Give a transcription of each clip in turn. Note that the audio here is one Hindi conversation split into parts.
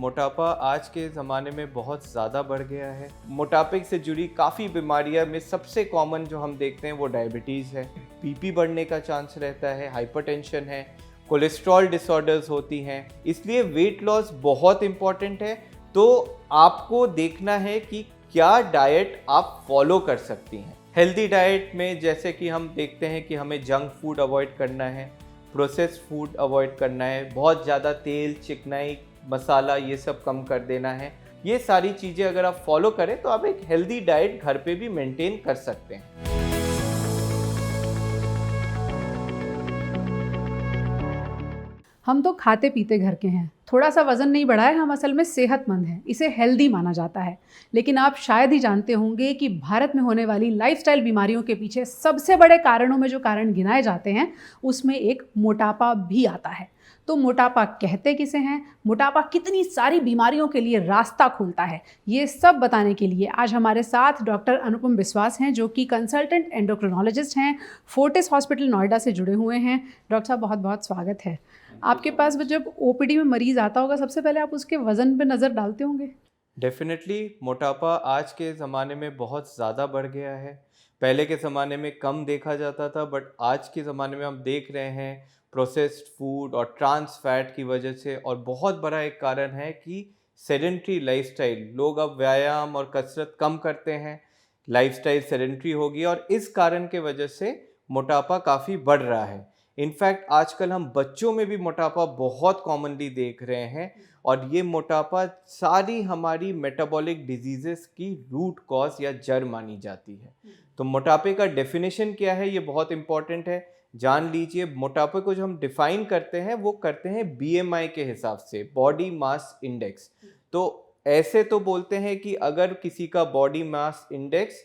मोटापा आज के ज़माने में बहुत ज़्यादा बढ़ गया है। मोटापे से जुड़ी काफ़ी बीमारियां में सबसे कॉमन जो हम देखते हैं वो डायबिटीज़ है, बीपी बढ़ने का चांस रहता है, हाइपरटेंशन है, कोलेस्ट्रॉल डिसऑर्डर्स होती हैं। इसलिए वेट लॉस बहुत इम्पॉर्टेंट है। तो आपको देखना है कि क्या डाइट आप फॉलो कर सकती हैं। हेल्दी डाइट में जैसे कि हम देखते हैं कि हमें जंक फूड अवॉइड करना है, प्रोसेस्ड फूड अवॉइड करना है, बहुत ज़्यादा तेल, चिकनाई, मसाला ये सब कम कर देना है। ये सारी चीज़ें अगर आप फॉलो करें तो आप एक हेल्दी डाइट घर पे भी मेंटेन कर सकते हैं। हम तो खाते पीते घर के हैं, थोड़ा सा वजन नहीं बढ़ा है, हम असल में सेहतमंद हैं, इसे हेल्दी माना जाता है। लेकिन आप शायद ही जानते होंगे कि भारत में होने वाली लाइफस्टाइल बीमारियों के पीछे सबसे बड़े कारणों में जो कारण गिनाए जाते हैं उसमें एक मोटापा भी आता है। तो मोटापा कहते किसे हैं, मोटापा कितनी सारी बीमारियों के लिए रास्ता खोलता है, ये सब बताने के लिए आज हमारे साथ डॉक्टर अनुपम बिस्वास हैं, जो कि कंसल्टेंट एंडोक्रिनोलॉजिस्ट हैं, फोर्टिस हॉस्पिटल नोएडा से जुड़े हुए हैं। डॉक्टर साहब बहुत बहुत स्वागत है आपके पास। जब ओपीडी में मरीज आता होगा सबसे पहले आप उसके वजन पे नज़र डालते होंगे? डेफिनेटली मोटापा आज के ज़माने में बहुत ज़्यादा बढ़ गया है। पहले के ज़माने में कम देखा जाता था, बट आज के ज़माने में हम देख रहे हैं प्रोसेस्ड फूड और ट्रांस फैट की वजह से। और बहुत बड़ा एक कारण है कि सेडेंट्री लाइफस्टाइल, लोग अब व्यायाम और कसरत कम करते हैं, लाइफस्टाइल सेडेंट्री हो गई और इस कारण के वजह से मोटापा काफ़ी बढ़ रहा है। इनफैक्ट आजकल हम बच्चों में भी मोटापा बहुत कॉमनली देख रहे हैं और ये मोटापा सारी हमारी मेटाबॉलिक डिजीजेस की रूट कॉज या जड़ मानी जाती है। तो मोटापे का डेफिनेशन क्या है ये बहुत इंपॉर्टेंट है, जान लीजिए। मोटापे को जो हम डिफाइन करते हैं वो करते हैं बीएमआई के हिसाब से, बॉडी मास इंडेक्स। तो ऐसे तो बोलते हैं कि अगर किसी का बॉडी मास इंडेक्स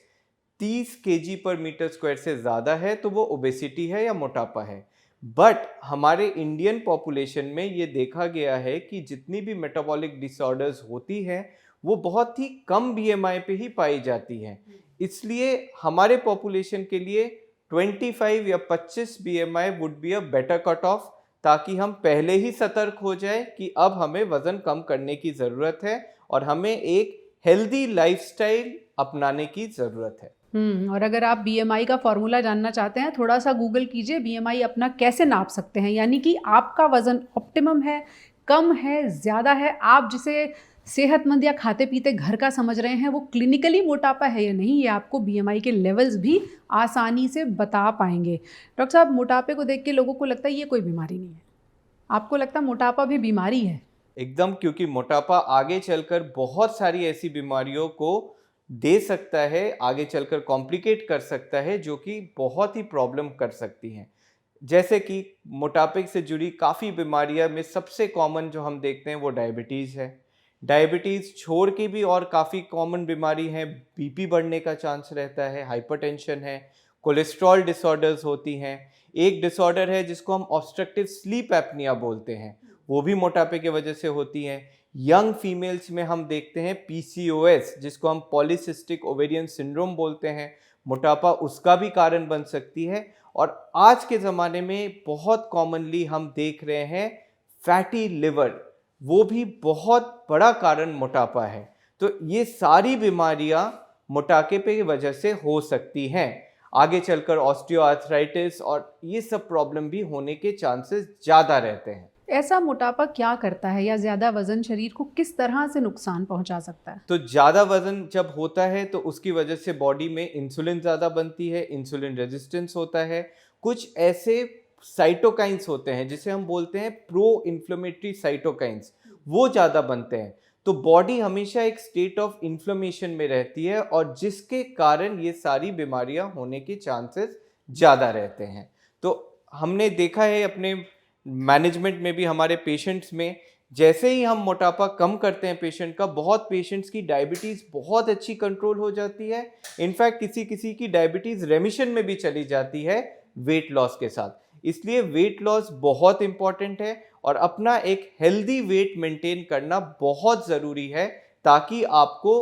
30 केजी पर मीटर स्क्वायर से ज़्यादा है तो वो ओबेसिटी है या मोटापा है। बट हमारे इंडियन पॉपुलेशन में ये देखा गया है कि जितनी भी मेटाबॉलिक डिसऑर्डर्स होती हैं वो बहुत ही कम बीएमआई पे ही पाई जाती हैं। इसलिए हमारे पॉपुलेशन के लिए 25 या 25 BMI would be a better cut off, ताकि हम पहले ही सतर्क हो जाए कि अब हमें वज़न कम करने की ज़रूरत है और हमें एक हेल्दी लाइफस्टाइल अपनाने की ज़रूरत है। और अगर आप बीएमआई का फॉर्मूला जानना चाहते हैं, थोड़ा सा गूगल कीजिए बीएमआई अपना कैसे नाप सकते हैं, यानी कि आपका वज़न ऑप्टिमम है, कम है, ज़्यादा है, आप जिसे सेहतमंद या खाते पीते घर का समझ रहे हैं वो क्लिनिकली मोटापा है या नहीं, ये आपको बीएमआई के लेवल्स भी आसानी से बता पाएंगे। डॉक्टर साहब, मोटापे को देख के लोगों को लगता है ये कोई बीमारी नहीं है, आपको लगता है मोटापा भी बीमारी है? एकदम, क्योंकि मोटापा आगे चलकर बहुत सारी ऐसी बीमारियों को दे सकता है, आगे चलकर कॉम्प्लिकेट कर सकता है, जो कि बहुत ही प्रॉब्लम कर सकती हैं। जैसे कि मोटापे से जुड़ी काफ़ी बीमारियां में सबसे कॉमन जो हम देखते हैं वो डायबिटीज़ है। डायबिटीज़ छोड़ के भी और काफ़ी कॉमन बीमारी हैं, बीपी बढ़ने का चांस रहता है, हाइपरटेंशन है, कोलेस्ट्रॉल डिसऑर्डर्स होती हैं। एक डिसऑर्डर है जिसको हम ऑब्स्ट्रक्टिव स्लीप एपनिया बोलते हैं, वो भी मोटापे की वजह से होती हैं। यंग फीमेल्स में हम देखते हैं पीसीओएस, जिसको हम पॉलीसिस्टिक ओवेरियन सिंड्रोम बोलते हैं, मोटापा उसका भी कारण बन सकती है। और आज के ज़माने में बहुत कॉमनली हम देख रहे हैं फैटी लिवर, वो भी बहुत बड़ा कारण मोटापा है। तो ये सारी बीमारियां मोटापे की वजह से हो सकती हैं। आगे चलकर ऑस्टियोआर्थराइटिस और ये सब प्रॉब्लम भी होने के चांसेस ज़्यादा रहते हैं। ऐसा मोटापा क्या करता है, या ज़्यादा वज़न शरीर को किस तरह से नुकसान पहुंचा सकता है? तो ज़्यादा वजन जब होता है तो उसकी वजह से बॉडी में इंसुलिन ज़्यादा बनती है, इंसुलिन रेजिस्टेंस होता है। कुछ ऐसे साइटोकाइंस होते हैं जिसे हम बोलते हैं प्रो इन्फ्लेमेटरी साइटोकाइंस, वो ज़्यादा बनते हैं। तो बॉडी हमेशा एक स्टेट ऑफ इन्फ्लेमेशन में रहती है और जिसके कारण ये सारी बीमारियां होने के चांसेस ज़्यादा रहते हैं। तो हमने देखा है अपने मैनेजमेंट में भी, हमारे पेशेंट्स में, जैसे ही हम मोटापा कम करते हैं पेशेंट का, बहुत पेशेंट्स की डायबिटीज़ बहुत अच्छी कंट्रोल हो जाती है। इनफैक्ट किसी किसी की डायबिटीज़ रेमिशन में भी चली जाती है वेट लॉस के साथ। इसलिए वेट लॉस बहुत इंपॉर्टेंट है और अपना एक हेल्दी वेट मेंटेन करना बहुत ज़रूरी है, ताकि आपको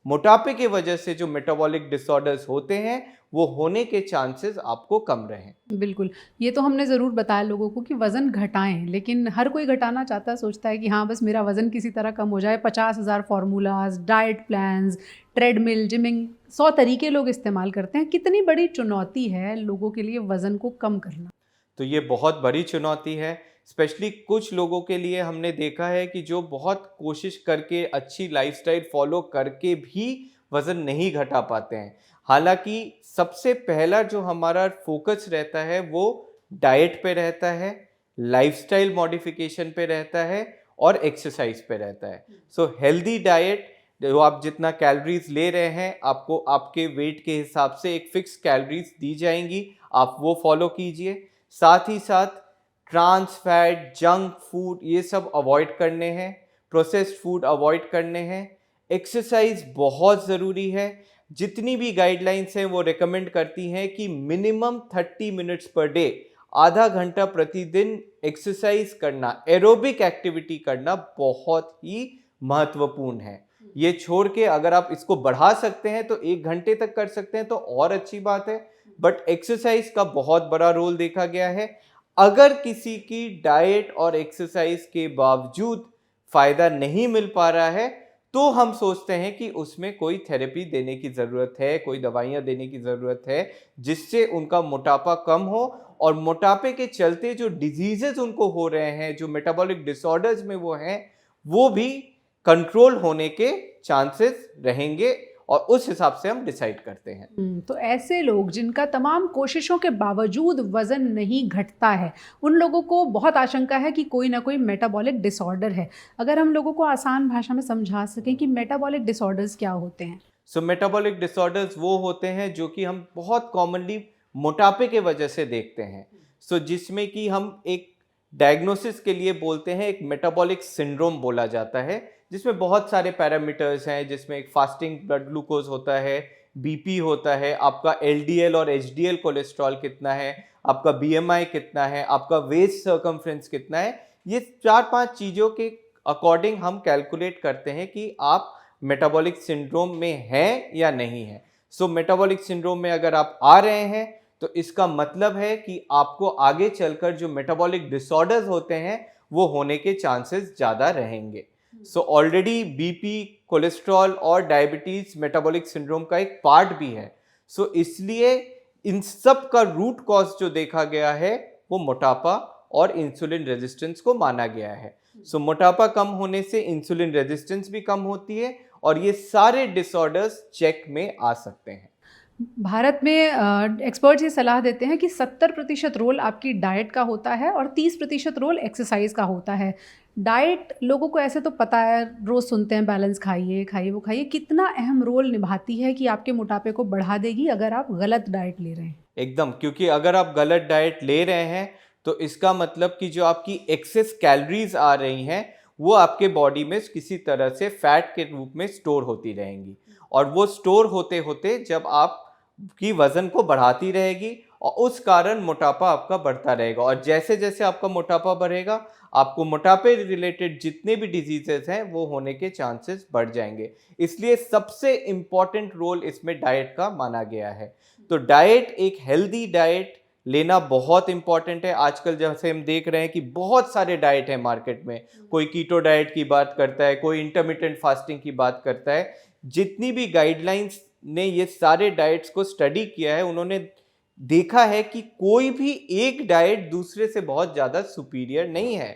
मोटापे की वजह से जो मेटाबॉलिक डिसऑर्डर्स होते हैं वो होने के चांसेस आपको कम रहें। बिल्कुल, ये तो हमने ज़रूर बताया लोगों को कि वज़न घटाएँ, लेकिन हर कोई घटाना चाहता है, सोचता है कि हाँ, बस मेरा वज़न किसी तरह कम हो जाए। 50,000 formulas, diet plans, treadmill, gymming, 100 तरीके लोग इस्तेमाल करते हैं। कितनी बड़ी चुनौती है लोगों के लिए वज़न को कम करना? तो ये बहुत बड़ी चुनौती है, स्पेशली कुछ लोगों के लिए हमने देखा है कि जो बहुत कोशिश करके अच्छी लाइफस्टाइल फॉलो करके भी वज़न नहीं घटा पाते हैं। हालाँकि सबसे पहला जो हमारा फ़ोकस रहता है वो डाइट पे रहता है, लाइफस्टाइल मॉडिफ़िकेशन पे रहता है और एक्सरसाइज़ पे रहता है। सो हेल्दी डाइट, जो आप जितना कैलोरीज़ ले रहे हैं, आपको आपके वेट के हिसाब से एक फ़िक्स कैलोरीज़ दी जाएँगी, आप वो फ़ॉलो कीजिए। साथ ही साथ ट्रांस फैट, जंक फूड ये सब अवॉइड करने हैं, प्रोसेस्ड फूड अवॉइड करने हैं। एक्सरसाइज बहुत ज़रूरी है। जितनी भी गाइडलाइंस हैं वो रिकमेंड करती हैं कि मिनिमम 30 मिनट्स पर डे, आधा घंटा प्रतिदिन एक्सरसाइज करना, एरोबिक एक्टिविटी करना बहुत ही महत्वपूर्ण है। ये छोड़ के अगर आप इसको बढ़ा सकते हैं तो 1 घंटे तक कर सकते हैं तो और अच्छी बात है, बट एक्सरसाइज का बहुत बड़ा रोल देखा गया है। अगर किसी की डाइट और एक्सरसाइज के बावजूद फायदा नहीं मिल पा रहा है तो हम सोचते हैं कि उसमें कोई थेरेपी देने की ज़रूरत है, कोई दवाइयाँ देने की ज़रूरत है, जिससे उनका मोटापा कम हो और मोटापे के चलते जो डिजीजेज उनको हो रहे हैं, जो मेटाबॉलिक डिसऑर्डर्स में वो हैं, वो भी कंट्रोल होने के चांसेस रहेंगे और उस हिसाब से हम डिसाइड करते हैं। तो ऐसे लोग जिनका तमाम कोशिशों के बावजूद वज़न नहीं घटता है, उन लोगों को बहुत आशंका है कि कोई ना कोई मेटाबॉलिक डिसऑर्डर है। अगर हम लोगों को आसान भाषा में समझा सकें कि मेटाबॉलिक डिसऑर्डर्स क्या होते हैं? सो मेटाबॉलिक डिसऑर्डर्स वो होते हैं जो कि हम बहुत कॉमनली मोटापे के वजह से देखते हैं। जिसमें कि हम एक डायग्नोसिस के लिए बोलते हैं, एक मेटाबॉलिक सिंड्रोम बोला जाता है, जिसमें बहुत सारे पैरामीटर्स हैं, जिसमें एक फास्टिंग ब्लड ग्लूकोज होता है, बीपी होता है, आपका एलडीएल और एचडीएल कोलेस्ट्रॉल कितना है, आपका बीएमआई कितना है, आपका वेस्ट सर्कमफ्रेंस कितना है। ये 4-5 चीज़ों के अकॉर्डिंग हम कैलकुलेट करते हैं कि आप मेटाबॉलिक सिंड्रोम में हैं या नहीं है। मेटाबॉलिक सिंड्रोम में अगर आप आ रहे हैं तो इसका मतलब है कि आपको आगे चलकर जो मेटाबॉलिक डिसऑर्डर्स होते हैं वो होने के चांसेस ज़्यादा रहेंगे। ऑलरेडी बीपी, कोलेस्ट्रॉल और डायबिटीज मेटाबॉलिक सिंड्रोम का एक पार्ट भी है। इसलिए इन सब का रूट कॉज जो देखा गया है वो मोटापा और इंसुलिन रेजिस्टेंस को माना गया है। मोटापा कम होने से इंसुलिन रेजिस्टेंस भी कम होती है और ये सारे डिसऑर्डर्स चेक में आ सकते हैं। भारत में एक्सपर्ट्स ये सलाह देते हैं कि 70% रोल आपकी डाइट का होता है और 30% रोल एक्सरसाइज का होता है। डाइट लोगों को ऐसे तो पता है, रोज़ सुनते हैं बैलेंस खाइए खाइए वो खाइए, कितना अहम रोल निभाती है कि आपके मोटापे को बढ़ा देगी अगर आप गलत डाइट ले रहे हैं? एकदम, क्योंकि अगर आप गलत डाइट ले रहे हैं तो इसका मतलब कि जो आपकी एक्सेस कैलोरीज आ रही हैं वो आपके बॉडी में किसी तरह से फैट के रूप में स्टोर होती रहेंगी और वो स्टोर होते होते जब आप की वजन को बढ़ाती रहेगी और उस कारण मोटापा आपका बढ़ता रहेगा। और जैसे जैसे आपका मोटापा बढ़ेगा आपको मोटापे रिलेटेड जितने भी डिजीजेस हैं वो होने के चांसेस बढ़ जाएंगे। इसलिए सबसे इम्पॉर्टेंट रोल इसमें डाइट का माना गया है। तो डाइट, एक हेल्दी डाइट लेना बहुत इंपॉर्टेंट है। आजकल जैसे हम देख रहे हैं कि बहुत सारे डाइट है मार्केट में, कोई कीटो डाइट की बात करता है, कोई इंटरमिटेंट फास्टिंग की बात करता है। जितनी भी गाइडलाइंस ने ये सारे डाइट्स को स्टडी किया है, उन्होंने देखा है कि कोई भी एक डाइट दूसरे से बहुत ज़्यादा सुपीरियर नहीं है।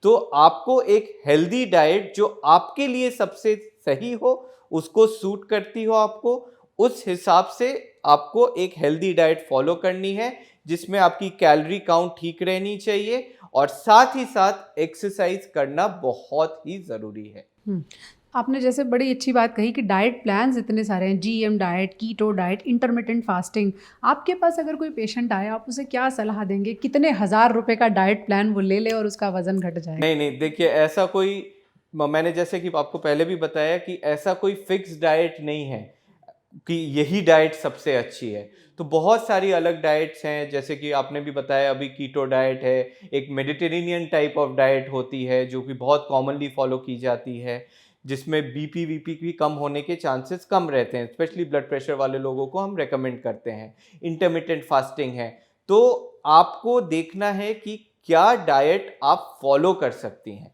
तो आपको एक हेल्दी डाइट जो आपके लिए सबसे सही हो, उसको सूट करती हो आपको, उस हिसाब से आपको एक हेल्दी डाइट फॉलो करनी है, जिसमें आपकी कैलोरी काउंट ठीक रहनी चाहिए और साथ ही साथ एक्सरसाइज करना बहुत ही ज़रूरी है। आपने जैसे बड़ी अच्छी बात कही कि डाइट प्लान्स इतने सारे हैं, GM diet, keto diet, intermittent fasting. आपके पास अगर कोई पेशेंट आए, आप उसे क्या सलाह देंगे? कितने हज़ार रुपए का डाइट प्लान वो ले ले और उसका वज़न घट जाए? नहीं, देखिए ऐसा कोई, मैंने जैसे कि आपको पहले भी बताया कि ऐसा कोई फिक्स डाइट नहीं है कि यही डाइट सबसे अच्छी है। तो बहुत सारी अलग डाइट्स हैं, जैसे कि आपने भी बताया अभी कीटो डाइट है, एक मेडिटेरेनियन टाइप ऑफ डाइट होती है जो कि बहुत कॉमनली फॉलो की जाती है। जिसमें बीपी वीपी भी कम होने के चांसेस कम रहते हैं, स्पेशली ब्लड प्रेशर वाले लोगों को हम रेकमेंड करते हैं। इंटरमिटेंट फास्टिंग है, तो आपको देखना है कि क्या डाइट आप फॉलो कर सकती हैं,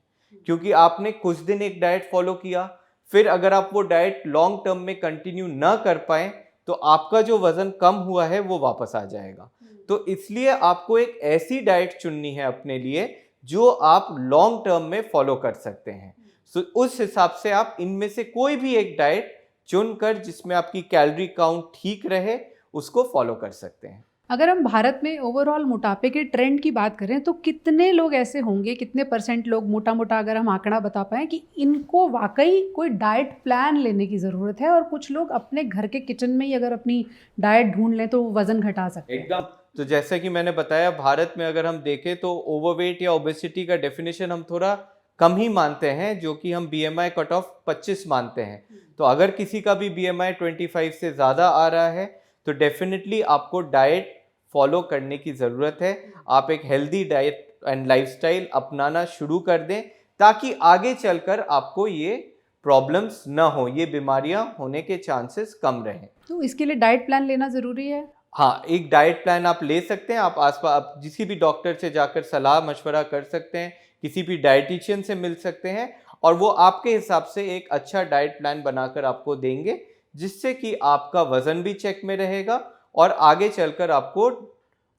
क्योंकि आपने कुछ दिन एक डाइट फॉलो किया, फिर अगर आप वो डाइट लॉन्ग टर्म में कंटिन्यू ना कर पाए तो आपका जो वजन कम हुआ है वो वापस आ जाएगा। तो इसलिए आपको एक ऐसी डाइट चुननी है अपने लिए जो आप लॉन्ग टर्म में फॉलो कर सकते हैं। सो उस हिसाब से आप इनमें से कोई भी एक डाइट चुनकर जिसमें आपकी कैलोरी काउंट ठीक रहे उसको फॉलो कर सकते हैं। अगर हम भारत में ओवरऑल मोटापे के ट्रेंड की बात करें तो कितने लोग ऐसे होंगे, कितने % लोग, मोटा मोटा अगर हम आंकड़ा बता पाएँ कि इनको वाकई कोई डाइट प्लान लेने की ज़रूरत है, और कुछ लोग अपने घर के किचन में ही अगर अपनी डाइट ढूंढ लें तो वज़न घटा सकते हैं? एकदम। तो जैसा कि मैंने बताया, भारत में अगर हम देखें तो ओवरवेट या ओबेसिटी का डेफिनेशन हम थोड़ा कम ही मानते हैं, जो कि हम बीएमआई कट ऑफ 25 मानते हैं। तो अगर किसी का भी बीएमआई 25 से ज़्यादा आ रहा है तो डेफिनेटली आपको डाइट फॉलो करने की ज़रूरत है। आप एक हेल्दी डाइट एंड लाइफस्टाइल अपनाना शुरू कर दें ताकि आगे चलकर आपको ये प्रॉब्लम्स ना हो, ये बीमारियां होने के चांसेस कम रहें। तो इसके लिए डाइट प्लान लेना ज़रूरी है? हाँ, एक डाइट प्लान आप ले सकते हैं। आप आसपास आप किसी भी डॉक्टर से जाकर सलाह मशवरा कर सकते हैं, किसी भी डाइटिशियन से मिल सकते हैं और वो आपके हिसाब से एक अच्छा डाइट प्लान बनाकर आपको देंगे, जिससे कि आपका वजन भी चेक में रहेगा और आगे चलकर आपको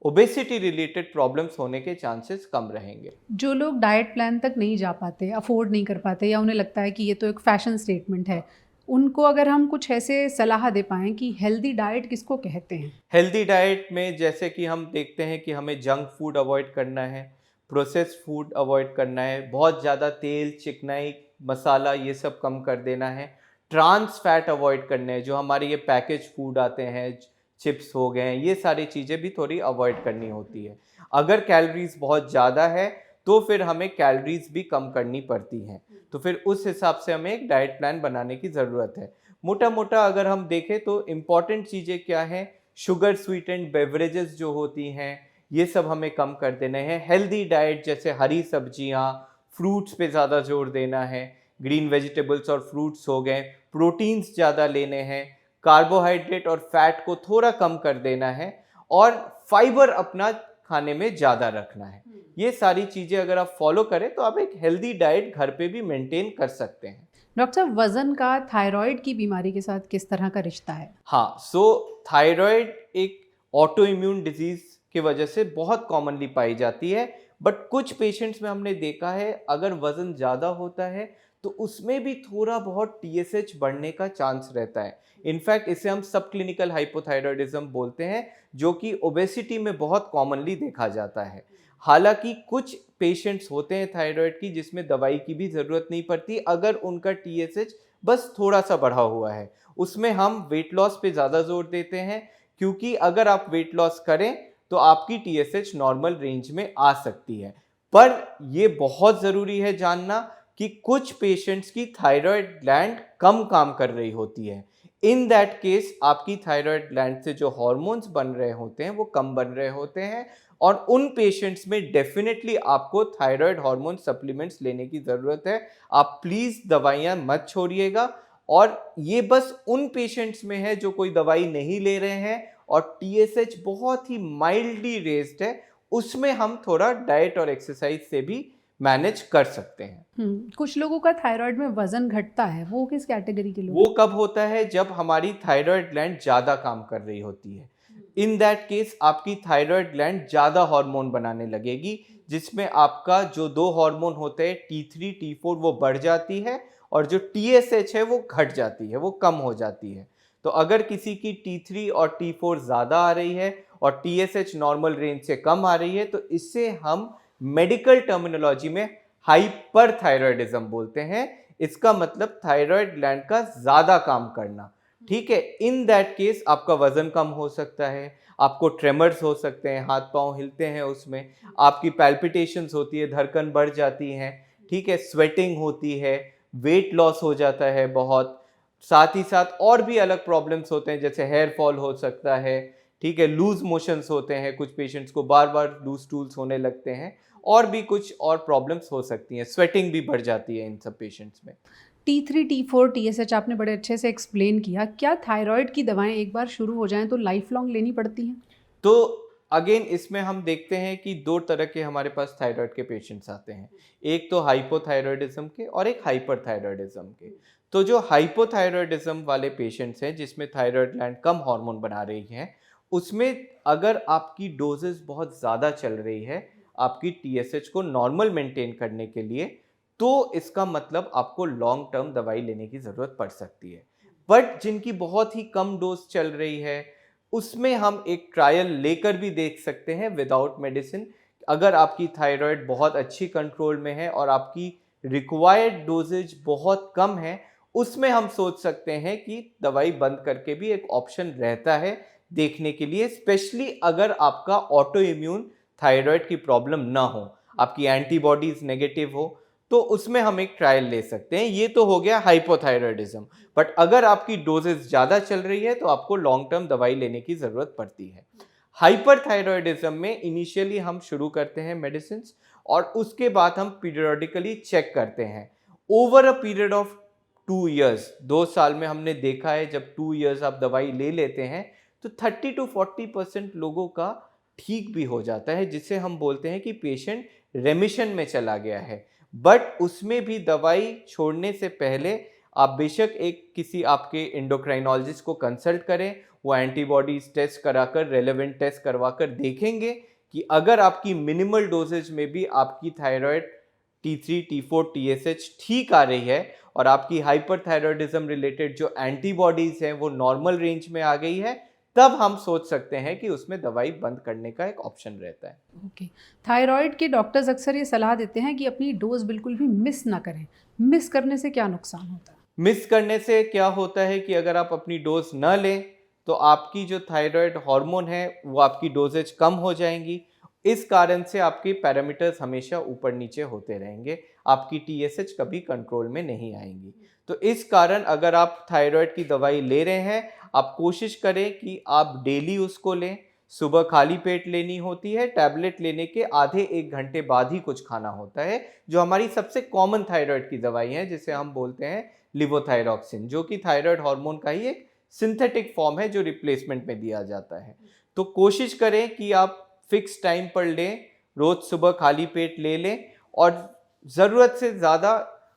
ओबेसिटी रिलेटेड प्रॉब्लम्स होने के चांसेस कम रहेंगे। जो लोग डाइट प्लान तक नहीं जा पाते, अफोर्ड नहीं कर पाते, या उन्हें लगता है कि ये तो एक फैशन स्टेटमेंट है, उनको अगर हम कुछ ऐसे सलाह दे पाएँ कि हेल्दी डाइट किसको कहते हैं? हेल्दी डाइट में जैसे कि हम देखते हैं कि हमें जंक फूड अवॉइड करना है, प्रोसेस्ड फूड अवॉइड करना है, बहुत ज़्यादा तेल, चिकनाई, मसाला ये सब कम कर देना है, ट्रांस फैट अवॉइड करने हैं, जो हमारे ये पैकेज फूड आते हैं, चिप्स हो गए, ये सारी चीज़ें भी थोड़ी अवॉइड करनी होती है। अगर कैलोरीज बहुत ज़्यादा है तो फिर हमें कैलोरीज भी कम करनी पड़ती हैं, तो फिर उस हिसाब से हमें एक डाइट प्लान बनाने की ज़रूरत है। मोटा मोटा अगर हम देखें तो इम्पॉर्टेंट चीज़ें क्या हैं, शुगर स्वीटेंड बेवरेजेस जो होती हैं ये सब हमें कम कर देने हैं। हेल्दी डाइट जैसे हरी सब्जियां, फ्रूट्स पे ज़्यादा जोर देना है, ग्रीन वेजिटेबल्स और फ्रूट्स हो गए, प्रोटीन्स ज़्यादा लेने हैं, कार्बोहाइड्रेट और फैट को थोड़ा कम कर देना है और फाइबर अपना खाने में ज़्यादा रखना है। ये सारी चीज़ें अगर आप फॉलो करें तो आप एक हेल्दी डाइट घर पे भी मेंटेन कर सकते हैं। डॉक्टर साहब, वज़न का थायराइड की बीमारी के साथ किस तरह का रिश्ता है? हाँ, सो थायराइड एक ऑटो इम्यून डिजीज़ की वजह से बहुत कॉमनली पाई जाती है, बट कुछ पेशेंट्स में हमने देखा है अगर वज़न ज़्यादा होता है तो उसमें भी थोड़ा बहुत टीएसएच बढ़ने का चांस रहता है। इनफैक्ट इसे हम सब क्लिनिकल हाइपोथायरॉयडिज्म बोलते हैं, जो कि ओबेसिटी में बहुत कॉमनली देखा जाता है। हालांकि कुछ पेशेंट्स होते हैं थायराइड की जिसमें दवाई की भी ज़रूरत नहीं पड़ती अगर उनका टीएसएच बस थोड़ा सा बढ़ा हुआ है। उसमें हम वेट लॉस पे ज़्यादा जोर देते हैं, क्योंकि अगर आप वेट लॉस करें तो आपकी टीएसएच नॉर्मल रेंज में आ सकती है। पर ये बहुत ज़रूरी है जानना कि कुछ पेशेंट्स की थायराइड ग्लैंड कम काम कर रही होती है। इन दैट केस आपकी थायराइड ग्लैंड से जो हॉर्मोन्स बन रहे होते हैं वो कम बन रहे होते हैं और उन पेशेंट्स में डेफिनेटली आपको थायराइड हार्मोन सप्लीमेंट्स लेने की ज़रूरत है। आप प्लीज़ दवाइयाँ मत छोड़िएगा, और ये बस उन पेशेंट्स में है जो कोई दवाई नहीं ले रहे हैं और टीएसएच बहुत ही माइल्डली रेज्ड है, उसमें हम थोड़ा डाइट और एक्सरसाइज से भी मैनेज कर सकते हैं। कुछ लोगों का थायराइड में वज़न घटता है, वो किस कैटेगरी के लोग? वो कब होता है जब हमारी थायराइड ग्लैंड ज़्यादा काम कर रही होती है। इन दैट केस आपकी थायराइड ग्लैंड ज़्यादा हार्मोन बनाने लगेगी, जिसमें आपका जो दो हार्मोन होते हैं T3 T4 वो बढ़ जाती है और जो TSH है वो घट जाती है, वो कम हो जाती है। तो अगर किसी की T3 और T4 ज़्यादा आ रही है और TSH नॉर्मल रेंज से कम आ रही है तो इससे हम मेडिकल टर्मिनोलॉजी में हाइपरथायरॉयडिज्म बोलते हैं। इसका मतलब थायराइड ग्लैंड का ज़्यादा काम करना। ठीक है, इन दैट केस आपका वजन कम हो सकता है, आपको ट्रेमर्स हो सकते हैं, हाथ पांव हिलते हैं, उसमें आपकी पैल्पिटेशंस होती है, धड़कन बढ़ जाती हैं, ठीक है, स्वेटिंग होती है, वेट लॉस हो जाता है बहुत, साथ ही साथ और भी अलग प्रॉब्लम्स होते हैं जैसे हेयर फॉल हो सकता है, ठीक है, लूज मोशंस होते हैं, कुछ पेशेंट्स को बार बार लूज स्टूल्स होने लगते हैं, और भी कुछ और प्रॉब्लम्स हो सकती हैं, स्वेटिंग भी बढ़ जाती है इन सब पेशेंट्स में। T3, T4, TSH आपने बड़े अच्छे से एक्सप्लेन किया। क्या थायराइड की दवाएं एक बार शुरू हो जाएं तो लाइफ लॉन्ग लेनी पड़ती हैं? तो अगेन इसमें हम देखते हैं कि दो तरह के हमारे पास थायराइड के पेशेंट्स आते हैं, एक तो हाइपोथायरॉयडिज्म के और एक हाइपरथायरॉयडिज्म के। तो जो हाइपोथायरॉयडिज्म वाले पेशेंट्स हैं जिसमें थायराइड ग्लैंड कम हार्मोन बना रही है, उसमें अगर आपकी डोजेस बहुत ज़्यादा चल रही है आपकी टीएसएच को नॉर्मल मेंटेन करने के लिए, तो इसका मतलब आपको लॉन्ग टर्म दवाई लेने की ज़रूरत पड़ सकती है। बट जिनकी बहुत ही कम डोज चल रही है उसमें हम एक ट्रायल लेकर भी देख सकते हैं विदाउट मेडिसिन। अगर आपकी थायराइड बहुत अच्छी कंट्रोल में है और आपकी रिक्वायर्ड डोजेज बहुत कम है, उसमें हम सोच सकते हैं कि दवाई बंद करके भी एक ऑप्शन रहता है देखने के लिए, स्पेशली अगर आपका ऑटो इम्यून थायराइड की प्रॉब्लम ना हो, आपकी एंटीबॉडीज नेगेटिव हो, तो उसमें हम एक ट्रायल ले सकते हैं। ये तो हो गया हाइपोथायरॉयडिज्म। बट अगर आपकी डोजेस ज़्यादा चल रही है तो आपको लॉन्ग टर्म दवाई लेने की ज़रूरत पड़ती है। हाइपरथायरॉयडिज्म में इनिशियली हम शुरू करते हैं मेडिसिन और उसके बाद हम पीरियोडिकली चेक करते हैं over a period of 2 years. 2 साल में हमने देखा है जब 2 इयर्स आप दवाई ले लेते हैं तो 30 to 40% लोगों का ठीक भी हो जाता है, जिसे हम बोलते हैं कि पेशेंट रेमिशन में चला गया है। बट उसमें भी दवाई छोड़ने से पहले आप बेशक एक किसी आपके एंडोक्राइनोलॉजिस्ट को कंसल्ट करें, वो एंटीबॉडीज टेस्ट कराकर रेलेवेंट टेस्ट करवाकर देखेंगे कि अगर आपकी मिनिमल डोजेज में भी आपकी थायराइड T3, T4, TSH ठीक आ रही है और आपकी हाइपरथायरॉयडिज्म रिलेटेड जो एंटीबॉडीज हैं वो नॉर्मल रेंज में आ गई है, तब हम सोच सकते हैं कि उसमें दवाई बंद करने का एक ऑप्शन रहता है। ओके। थायराइड के डॉक्टर्स अक्सर ये सलाह देते हैं कि अपनी डोज बिल्कुल भी मिस ना करें। मिस करने से क्या नुकसान होता है? मिस करने से क्या होता है कि अगर आप अपनी डोज न लें तो आपकी जो थायराइड हार्मोन है वो आपकी डोजेज कम हो जाएंगी। इस कारण से आपके पैरामीटर्स हमेशा ऊपर नीचे होते रहेंगे, आपकी टीएसएच कभी कंट्रोल में नहीं आएंगी। तो इस कारण अगर आप थायराइड की दवाई ले रहे हैं, आप कोशिश करें कि आप डेली उसको लें। सुबह खाली पेट लेनी होती है, टैबलेट लेने के आधे 1 घंटे बाद ही कुछ खाना होता है, जो हमारी सबसे कॉमन थायराइड की दवाई है जिसे हम बोलते हैं लिवोथायरॉक्सिन, जो कि थायराइड हार्मोन का ही एक सिंथेटिक फॉर्म है जो रिप्लेसमेंट में दिया जाता है। तो कोशिश करें कि आप फिक्स टाइम पर लें, रोज सुबह खाली पेट ले लें और ज़रूरत से ज़्यादा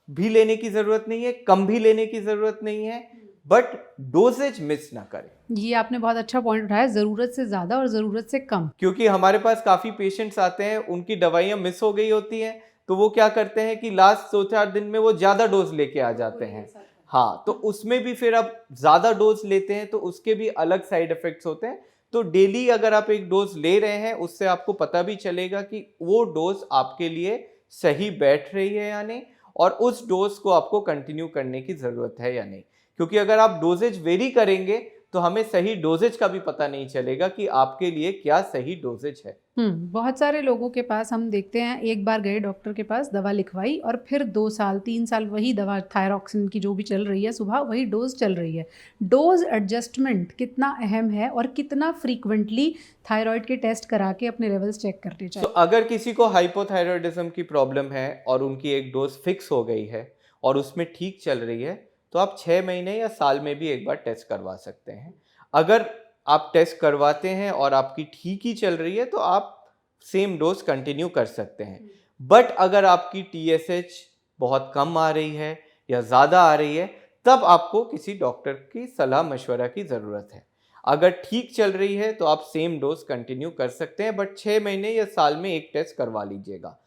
भी लेने की ज़रूरत नहीं है, कम भी लेने की ज़रूरत नहीं है, बट डोजेज मिस ना करें। ये आपने बहुत अच्छा पॉइंट उठाया, ज़रूरत से ज़्यादा और ज़रूरत से कम। क्योंकि हमारे पास काफ़ी पेशेंट्स आते हैं, उनकी दवाइयाँ मिस हो गई होती हैं, तो वो क्या करते हैं कि लास्ट 2-4 दिन में वो ज़्यादा डोज लेके आ जाते हैं। हाँ, तो उसमें भी फिर आप ज़्यादा डोज लेते हैं तो उसके भी अलग साइड इफ़ेक्ट्स होते हैं। तो डेली अगर आप एक डोज ले रहे हैं, उससे आपको पता भी चलेगा कि वो डोज आपके लिए सही बैठ रही है या नहीं, और उस डोज को आपको कंटिन्यू करने की ज़रूरत है या नहीं। क्योंकि अगर आप डोजेज वेरी करेंगे तो हमें सही डोजेज का भी पता नहीं चलेगा कि आपके लिए क्या सही डोजेज है। बहुत सारे लोगों के पास हम देखते हैं, एक बार गए डॉक्टर के पास, दवा लिखवाई और फिर 2 साल 3 साल वही दवा थायरॉक्सिन की जो भी चल रही है, सुबह वही डोज चल रही है। डोज एडजस्टमेंट कितना अहम है और कितना फ्रीक्वेंटली थायराइड के टेस्ट करा के अपने लेवल्स चेक करने तो चाहिए? अगर किसी को हाइपोथायरॉयडिज्म की प्रॉब्लम है और उनकी एक डोज फिक्स हो गई है और उसमें ठीक चल रही है, तो आप 6 महीने या साल में भी एक बार टेस्ट करवा सकते हैं। अगर आप टेस्ट करवाते हैं और आपकी ठीक ही चल रही है तो आप सेम डोज कंटिन्यू कर सकते हैं। बट अगर आपकी टीएसएच बहुत कम आ रही है या ज़्यादा आ रही है, तब आपको किसी डॉक्टर की सलाह मशवरा की ज़रूरत है। अगर ठीक चल रही है तो आप सेम डोज कंटिन्यू कर सकते हैं, बट 6 महीने या साल में एक टेस्ट करवा लीजिएगा।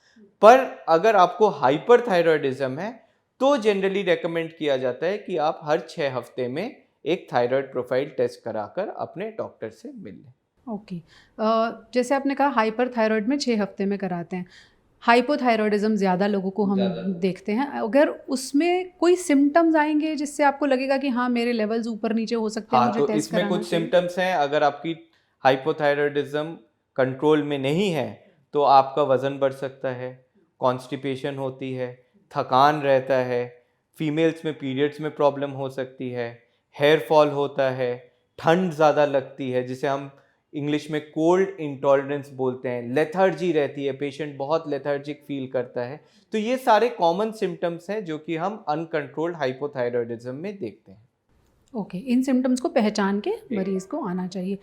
पर अगर आपको हाइपरथायरॉयडिज्म है तो जनरली रेकमेंड किया जाता है कि आप हर 6 हफ्ते में एक थायराइड प्रोफाइल टेस्ट कराकर अपने डॉक्टर से मिल लें। ओके। जैसे आपने कहा हाइपरथायरॉयड में 6 हफ्ते में कराते हैं। हाइपोथायरॉयडिज्म ज़्यादा लोगों को हम देखते हैं। अगर उसमें कोई सिम्टम्स आएंगे जिससे आपको लगेगा कि हाँ मेरे लेवल्स ऊपर नीचे हो सकते हैं, हाँ, मुझे तो टेस्ट इसमें कराना कुछ चाहिए? सिम्टम्स हैं। अगर आपकी हाइपोथायरॉयडिज्म कंट्रोल में नहीं है तो आपका वज़न बढ़ सकता है, कॉन्स्टिपेशन होती है, थकान रहता है, फीमेल्स में पीरियड्स में प्रॉब्लम हो सकती है, हेयर फॉल होता है, ठंड ज़्यादा लगती है जिसे हम इंग्लिश में कोल्ड इंटॉलरेंस बोलते हैं, लेथर्जी रहती है, पेशेंट बहुत लेथर्जिक फील करता है। तो ये सारे कॉमन सिम्टम्स हैं जो कि हम अनकंट्रोल्ड हाइपोथायरॉयडिज्म में देखते हैं। ओके, इन सिम्टम्स को पहचान के मरीज़ को आना चाहिए।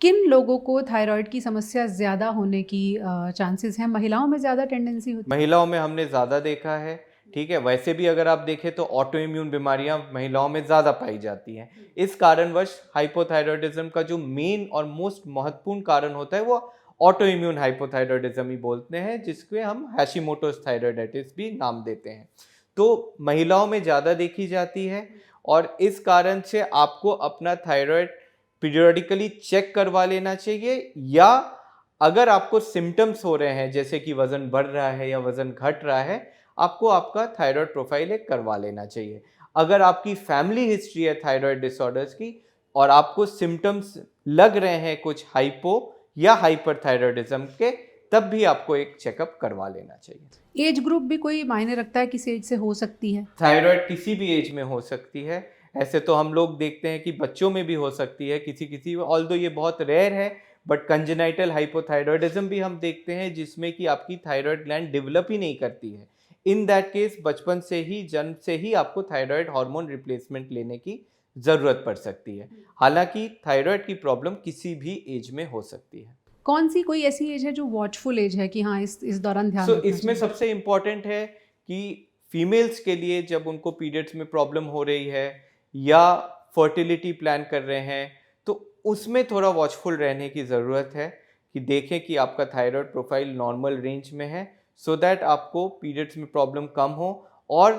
किन लोगों को थायराइड की समस्या ज़्यादा होने की चांसेस हैं? महिलाओं में ज़्यादा टेंडेंसी होती है? महिलाओं में हमने ज़्यादा देखा है, ठीक है। वैसे भी अगर आप देखें तो ऑटो इम्यून बीमारियां महिलाओं में ज़्यादा पाई जाती हैं। इस कारणवश हाइपोथायरॉयडिज्म का जो मेन और मोस्ट महत्वपूर्ण कारण होता है वो ऑटो इम्यून हाइपोथायरॉयडिज्म ही बोलते हैं, जिसके हम हैशिमोटोस थायरॉयडाइटिस भी नाम देते हैं। तो महिलाओं में ज़्यादा देखी जाती है और इस कारण से आपको अपना थायराइड पीरियोडिकली चेक करवा लेना चाहिए, या अगर आपको सिम्टम्स हो रहे हैं जैसे कि वजन बढ़ रहा है या वजन घट रहा है, आपको आपका थायराइड प्रोफाइल एक करवा लेना चाहिए। अगर आपकी फैमिली हिस्ट्री है थायराइड डिसऑर्डर्स की और आपको सिम्टम्स लग रहे हैं कुछ हाइपो या हाइपरथायरॉयडिज्म के, तब भी आपको एक चेकअप करवा लेना चाहिए। एज ग्रुप भी कोई मायने रखता है? किस एज से हो सकती है? थायराइड किसी भी एज में हो सकती है। ऐसे तो हम लोग देखते हैं कि बच्चों में भी हो सकती है किसी किसी, ऑल्दो ये बहुत रेयर है, बट कंजेनाइटल हाइपोथायरॉयडिज्म भी हम देखते हैं जिसमें कि आपकी थायराइड ग्लैंड डेवलप ही नहीं करती है। इन दैट केस बचपन से ही, जन्म से ही आपको थायराइड हार्मोन रिप्लेसमेंट लेने की ज़रूरत पड़ सकती है। हालांकि थायराइड की प्रॉब्लम किसी भी एज में हो सकती है। कौन सी कोई ऐसी एज है जो वॉचफुल एज है कि हाँ, इस दौरान ध्यान रखना इसमें चाहिए? सबसे इम्पॉर्टेंट है कि फीमेल्स के लिए जब उनको पीरियड्स में प्रॉब्लम हो रही है या फर्टिलिटी प्लान कर रहे हैं, तो उसमें थोड़ा वॉचफुल रहने की ज़रूरत है कि देखें कि आपका थायराइड प्रोफाइल नॉर्मल रेंज में है, सो दैट आपको पीरियड्स में प्रॉब्लम कम हो और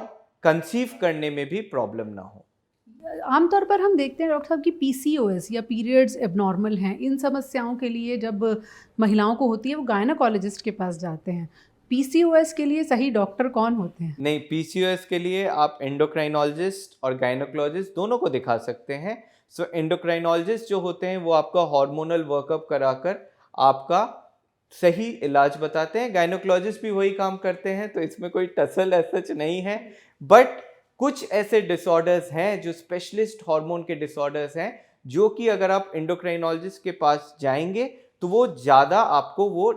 कंसीव करने में भी प्रॉब्लम ना हो। आमतौर पर हम देखते हैं डॉक्टर साहब कि पीसीओएस या पीरियड्स एबनॉर्मल हैं, इन समस्याओं के लिए जब महिलाओं को होती है वो गायनाकोलॉजिस्ट के पास जाते हैं। पीसीओएस के लिए सही डॉक्टर कौन होते हैं? नहीं, पीसीओएस के लिए आप एंडोक्राइनोलॉजिस्ट और गायनोकोलॉजिस्ट दोनों को दिखा सकते हैं। एंडोक्राइनोलॉजिस्ट जो होते हैं वो आपका हार्मोनल वर्कअप कराकर आपका सही इलाज बताते हैं। गायनोकोलॉजिस्ट भी वही काम करते हैं, तो इसमें कोई टसल सच नहीं है। बट कुछ ऐसे डिसऑर्डर्स हैं जो स्पेशलिस्ट हार्मोन के डिसऑर्डर्स हैं, जो कि अगर आप एंडोक्राइनोलॉजिस्ट के पास जाएंगे तो वो ज़्यादा आपको वो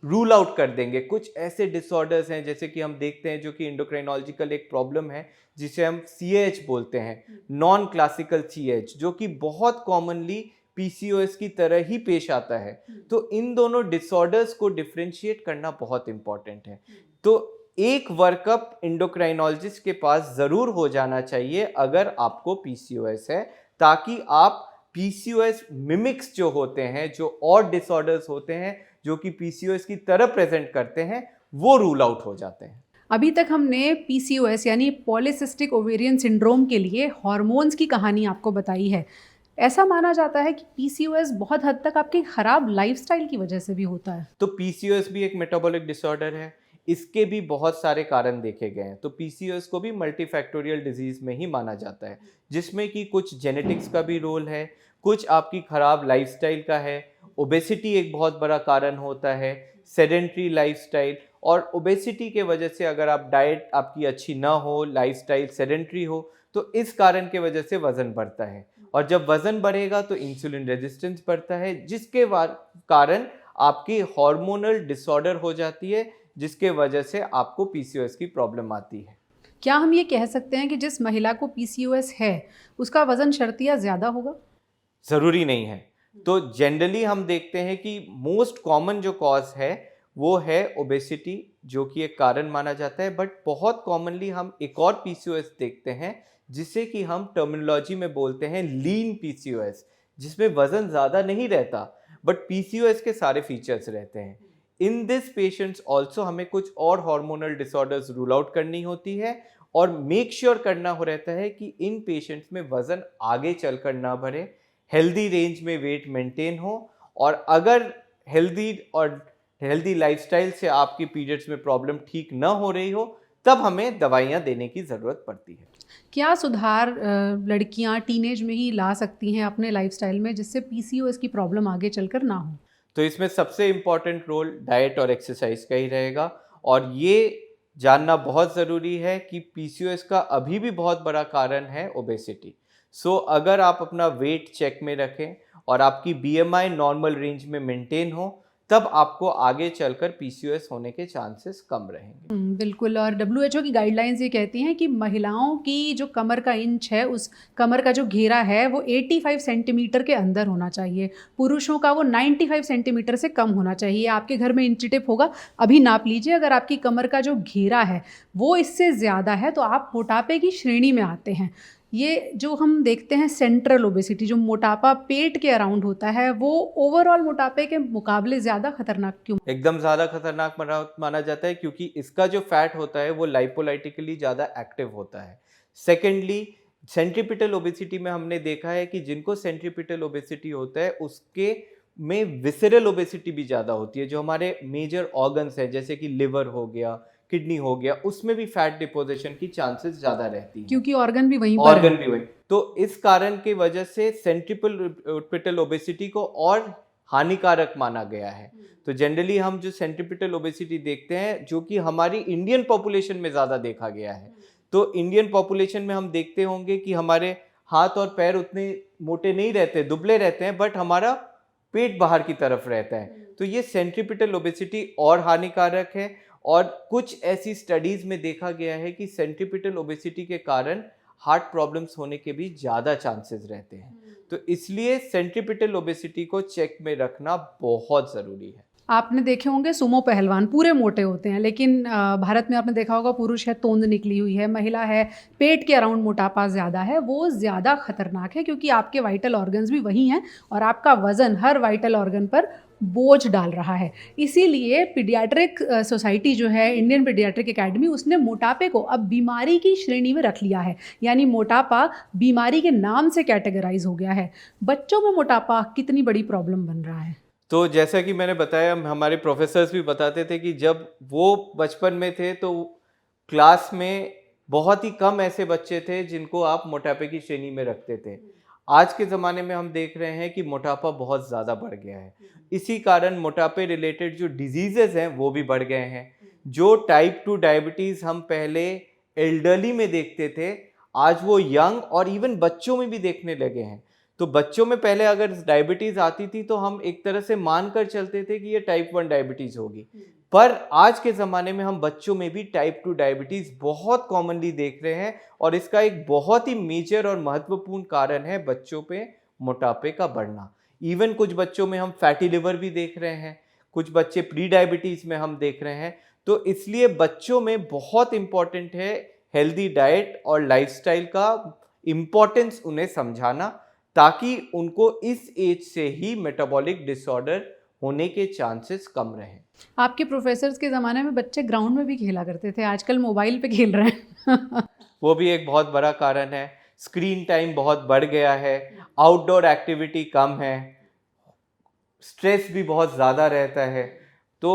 रूल आउट कर देंगे। कुछ ऐसे डिसऑर्डर्स हैं जैसे कि हम देखते हैं जो कि एंडोक्राइनोलॉजिकल एक प्रॉब्लम है जिसे हम CAH बोलते हैं, नॉन क्लासिकल CAH, जो कि बहुत कॉमनली PCOS की तरह ही पेश आता है। तो इन दोनों डिसऑर्डर्स को डिफ्रेंशिएट करना बहुत इंपॉर्टेंट है। तो एक वर्कअप एंडोक्राइनोलॉजिस्ट के पास ज़रूर हो जाना चाहिए अगर आपको PCOS है, ताकि आप PCOS मिमिक्स जो होते हैं, जो और डिसऑर्डर्स होते हैं जो कि PCOS की तरह प्रेजेंट करते हैं, वो रूल आउट हो जाते हैं। अभी तक हमने पीसीओएस यानी पॉलीसिस्टिक ओवेरियन सिंड्रोम के लिए हार्मोन्स की कहानी आपको बताई है। ऐसा माना जाता है कि पीसीओएस बहुत हद तक आपकी खराब लाइफस्टाइल की वजह से भी होता है। तो PCOS भी एक मेटाबॉलिक डिसऑर्डर है, इसके भी बहुत सारे कारण देखे गए हैं। तो PCOS को भी मल्टीफैक्टोरियल डिजीज में ही माना जाता है, जिसमें कि कुछ जेनेटिक्स का भी रोल है, कुछ आपकी खराब लाइफस्टाइल का है। ओबेसिटी एक बहुत बड़ा कारण होता है, सेडेंट्री लाइफस्टाइल, और ओबेसिटी के वजह से अगर आप डाइट आपकी अच्छी ना हो, लाइफस्टाइल सेडेंट्री हो, तो इस कारण के वजह से वजन बढ़ता है, और जब वजन बढ़ेगा तो इंसुलिन रेजिस्टेंस बढ़ता है, जिसके कारण आपकी हार्मोनल डिसऑर्डर हो जाती है, जिसके वजह से आपको PCOS की प्रॉब्लम आती है। क्या हम ये कह सकते हैं कि जिस महिला को पीसीओएस है उसका वजन शर्तिया ज़्यादा होगा? ज़रूरी नहीं है। तो जनरली हम देखते हैं कि मोस्ट कॉमन जो कॉज है वो है ओबेसिटी, जो कि एक कारण माना जाता है। बट बहुत कॉमनली हम एक और PCOS देखते हैं जिसे कि हम टर्मिनोलॉजी में बोलते हैं लीन PCOS, जिसमें वजन ज़्यादा नहीं रहता बट PCOS के सारे फीचर्स रहते हैं। इन दिस पेशेंट्स ऑल्सो हमें कुछ और हार्मोनल डिसऑर्डर्स रूल आउट करनी होती है, और मेक श्योर करना हो रहता है कि इन पेशेंट्स में वजन आगे चलकर ना बढ़े, हेल्दी रेंज में वेट मेंटेन हो, और अगर हेल्दी लाइफस्टाइल से आपकी पीरियड्स में प्रॉब्लम ठीक ना हो रही हो, तब हमें दवाइयाँ देने की ज़रूरत पड़ती है। क्या सुधार लड़कियां टीनेज में ही ला सकती हैं अपने लाइफस्टाइल में जिससे पीसीओएस की प्रॉब्लम आगे चलकर ना हो? तो इसमें सबसे इम्पॉर्टेंट रोल डाइट और एक्सरसाइज का ही रहेगा, और ये जानना बहुत ज़रूरी है कि PCOS का अभी भी बहुत बड़ा कारण है ओबेसिटी। अगर आप अपना वेट चेक में रखें और आपकी बीएमआई नॉर्मल रेंज में मेंटेन हो, तब आपको आगे चलकर पीसीओएस होने के चांसेस कम रहेंगे। बिल्कुल। और डब्ल्यूएचओ की गाइडलाइंस ये कहती हैं कि महिलाओं की जो कमर का इंच है, उस कमर का जो घेरा है वो 85 सेंटीमीटर के अंदर होना चाहिए। पुरुषों का वो 95 सेंटीमीटर से कम होना चाहिए। आपके घर में इंची टेप होगा, अभी नाप लीजिए। अगर आपकी कमर का जो घेरा है वो इससे ज़्यादा है तो आप मोटापे की श्रेणी में आते हैं। ये जो हम देखते हैं सेंट्रल ओबेसिटी, जो मोटापा पेट के अराउंड होता है, वो ओवरऑल मोटापे के मुकाबले ज़्यादा खतरनाक क्यों? एकदम ज़्यादा खतरनाक माना जाता है क्योंकि इसका जो फैट होता है वो लाइपोलाइटिकली ज़्यादा एक्टिव होता है। सेकेंडली, सेंट्रीपिटल ओबेसिटी में हमने देखा है कि जिनको सेंट्रीपिटल ओबेसिटी होता है उसके में विसरल ओबेसिटी भी ज़्यादा होती है। जो हमारे मेजर ऑर्गन्स हैं जैसे कि लिवर हो गया, किडनी हो गया, उसमें भी फैट डिपोजिशन की चांसेस ज़्यादा रहती हैं, क्योंकि ऑर्गन भी वहीं पर ऑर्गन है। भी वही। तो इस कारण की वजह से सेंट्रीपिटल ओबेसिटी को और हानिकारक माना गया है। तो जनरली हम जो सेंट्रीपिटल ओबेसिटी देखते हैं जो कि हमारी इंडियन पॉपुलेशन में ज़्यादा देखा गया है, तो इंडियन पॉपुलेशन में हम देखते होंगे कि हमारे हाथ और पैर उतने मोटे नहीं रहते, दुबले रहते हैं, बट हमारा पेट बाहर की तरफ रहता है। तो ये सेंट्रीपिटल ओबेसिटी और हानिकारक है। और कुछ ऐसी स्टडीज में देखा गया है कि सेंट्रीपिटल ओबेसिटी के कारण हार्ट प्रॉब्लम्स होने के भी ज़्यादा चांसेस रहते हैं। तो इसलिए सेंट्रीपिटल ओबेसिटी को चेक में रखना बहुत ज़रूरी है। आपने देखे होंगे सुमो पहलवान पूरे मोटे होते हैं, लेकिन भारत में आपने देखा होगा पुरुष है तोंद निकली हुई है, महिला है पेट के अराउंड मोटापा ज़्यादा है, वो ज़्यादा खतरनाक है क्योंकि आपके वाइटल ऑर्गन्स भी वही हैं और आपका वज़न हर वाइटल ऑर्गन पर बोझ डाल रहा है। इसीलिए पीडियाट्रिक सोसाइटी जो है, इंडियन पीडियाट्रिक एकेडमी, उसने मोटापे को अब बीमारी की श्रेणी में रख लिया है। यानी मोटापा बीमारी के नाम से कैटेगराइज हो गया है। बच्चों में मोटापा कितनी बड़ी प्रॉब्लम बन रहा है? तो जैसा कि मैंने बताया, हमारे प्रोफेसर्स भी बताते थे कि जब वो बचपन में थे तो क्लास में बहुत ही कम ऐसे बच्चे थे जिनको आप मोटापे की श्रेणी में रखते थे। आज के ज़माने में हम देख रहे हैं कि मोटापा बहुत ज़्यादा बढ़ गया है। इसी कारण मोटापे रिलेटेड जो डिजीज़ेज़ हैं वो भी बढ़ गए हैं। जो टाइप 2 डायबिटीज़ हम पहले एल्डरली में देखते थे, आज वो यंग और इवन बच्चों में भी देखने लगे हैं। तो बच्चों में पहले अगर डायबिटीज़ आती थी तो हम एक तरह से मान कर चलते थे कि ये टाइप 1 डायबिटीज़ होगी। पर आज के ज़माने में हम बच्चों में भी टाइप 2 डायबिटीज़ बहुत कॉमनली देख रहे हैं और इसका एक बहुत ही मेजर और महत्वपूर्ण कारण है बच्चों पे मोटापे का बढ़ना। इवन कुछ बच्चों में हम फैटी लिवर भी देख रहे हैं, कुछ बच्चे प्री डायबिटीज़ में हम देख रहे हैं। तो इसलिए बच्चों में बहुत इम्पॉर्टेंट है हेल्दी डाइट और लाइफस्टाइल का इम्पॉर्टेंस उन्हें समझाना, ताकि उनको इस एज से ही मेटाबॉलिक डिसऑर्डर होने के चांसेस कम रहें। आपके प्रोफेसर्स के ज़माने में बच्चे ग्राउंड में भी खेला करते थे, आजकल मोबाइल पे खेल रहे हैं। वो भी एक बहुत बड़ा कारण है। स्क्रीन टाइम बहुत बढ़ गया है, आउटडोर एक्टिविटी कम है, स्ट्रेस भी बहुत ज़्यादा रहता है। तो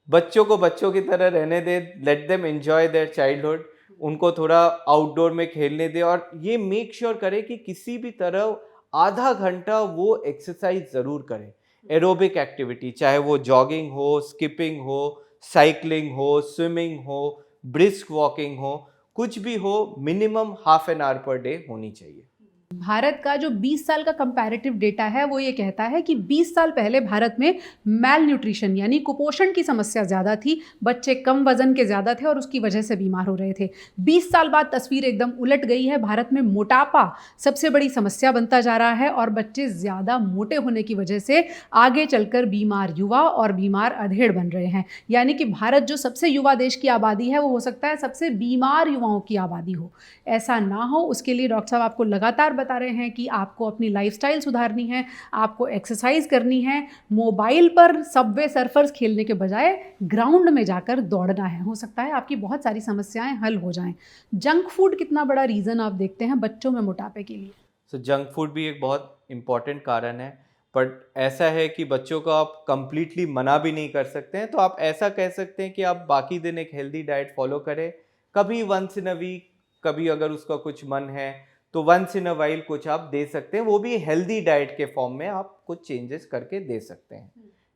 बच्चों को बच्चों की तरह रहने दें, let them enjoy their childhood. उनको थोड़ा आउटडोर में खेलने दें और ये मेक श्योर करें कि किसी भी तरह आधा घंटा वो एक्सरसाइज ज़रूर करें। एरोबिक एक्टिविटी, चाहे वो जॉगिंग हो, स्किपिंग हो, साइकिलिंग हो, स्विमिंग हो, ब्रिस्क वॉकिंग हो, कुछ भी हो, minimum half an hour per day होनी चाहिए। भारत का जो 20 साल का कंपैरेटिव डेटा है वो ये कहता है कि 20 साल पहले भारत में मैल न्यूट्रिशन यानी कुपोषण की समस्या ज़्यादा थी, बच्चे कम वजन के ज़्यादा थे और उसकी वजह से बीमार हो रहे थे। 20 साल बाद तस्वीर एकदम उलट गई है। भारत में मोटापा सबसे बड़ी समस्या बनता जा रहा है और बच्चे ज़्यादा मोटे होने की वजह से आगे चलकर बीमार युवा और बीमार अधेड़ बन रहे हैं। यानी कि भारत जो सबसे युवा देश की आबादी है वो हो सकता है सबसे बीमार युवाओं की आबादी हो। ऐसा ना हो उसके लिए डॉक्टर साहब आपको लगातार बता रहे हैं कि आपको अपनी लाइफस्टाइल सुधारनी है, आपको एक्सरसाइज करनी है, मोबाइल पर सबवे सर्फर्स खेलने के बजाय ग्राउंड में जाकर दौड़ना है। हो सकता है आपकी बहुत सारी समस्याएं हल हो जाएं। जंक फूड कितना बड़ा रीज़न आप देखते हैं बच्चों में मोटापे के लिए? तो जंक फूड भी एक बहुत इम्पॉर्टेंट कारण है, बट ऐसा है कि बच्चों को आप कंप्लीटली मना भी नहीं कर सकते हैं। तो आप ऐसा कह सकते हैं कि आप बाकी दिन एक हेल्दी डाइट फॉलो करें, कभी वंस इन अ वीक, कभी अगर उसका कुछ मन है तो वंस इन अ वाइल कुछ आप दे सकते हैं। वो भी हेल्दी डाइट के फॉर्म में आप कुछ चेंजेस करके दे सकते हैं,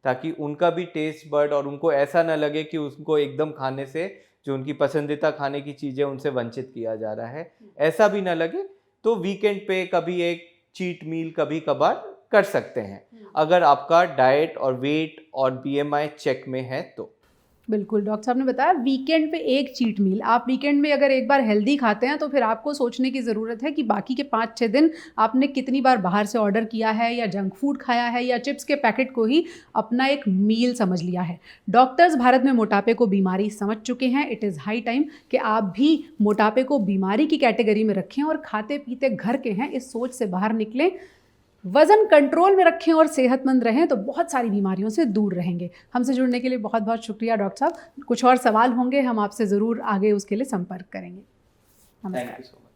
ताकि उनका भी टेस्ट बर्ड और उनको ऐसा ना लगे कि उनको एकदम खाने से जो उनकी पसंदीदा खाने की चीज़ें उनसे वंचित किया जा रहा है, ऐसा भी ना लगे। तो वीकेंड पे कभी एक चीट मील कभी कभार कर सकते हैं अगर आपका डाइट और वेट और बीएमआई चेक में है तो। बिल्कुल, डॉक्टर साहब ने बताया वीकेंड पे एक चीट मील। आप वीकेंड में अगर एक बार हेल्दी खाते हैं तो फिर आपको सोचने की ज़रूरत है कि बाकी के 5-6 दिन आपने कितनी बार बाहर से ऑर्डर किया है या जंक फूड खाया है या चिप्स के पैकेट को ही अपना एक मील समझ लिया है। डॉक्टर्स भारत में मोटापे को बीमारी समझ चुके हैं। इट इज़ हाई टाइम कि आप भी मोटापे को बीमारी की कैटेगरी में रखें और खाते पीते घर के हैं इस सोच से बाहर निकलें, वज़न कंट्रोल में रखें और सेहतमंद रहें तो बहुत सारी बीमारियों से दूर रहेंगे। हमसे जुड़ने के लिए बहुत बहुत शुक्रिया डॉक्टर साहब। कुछ और सवाल होंगे हम आपसे ज़रूर आगे उसके लिए संपर्क करेंगे। Thank you so much.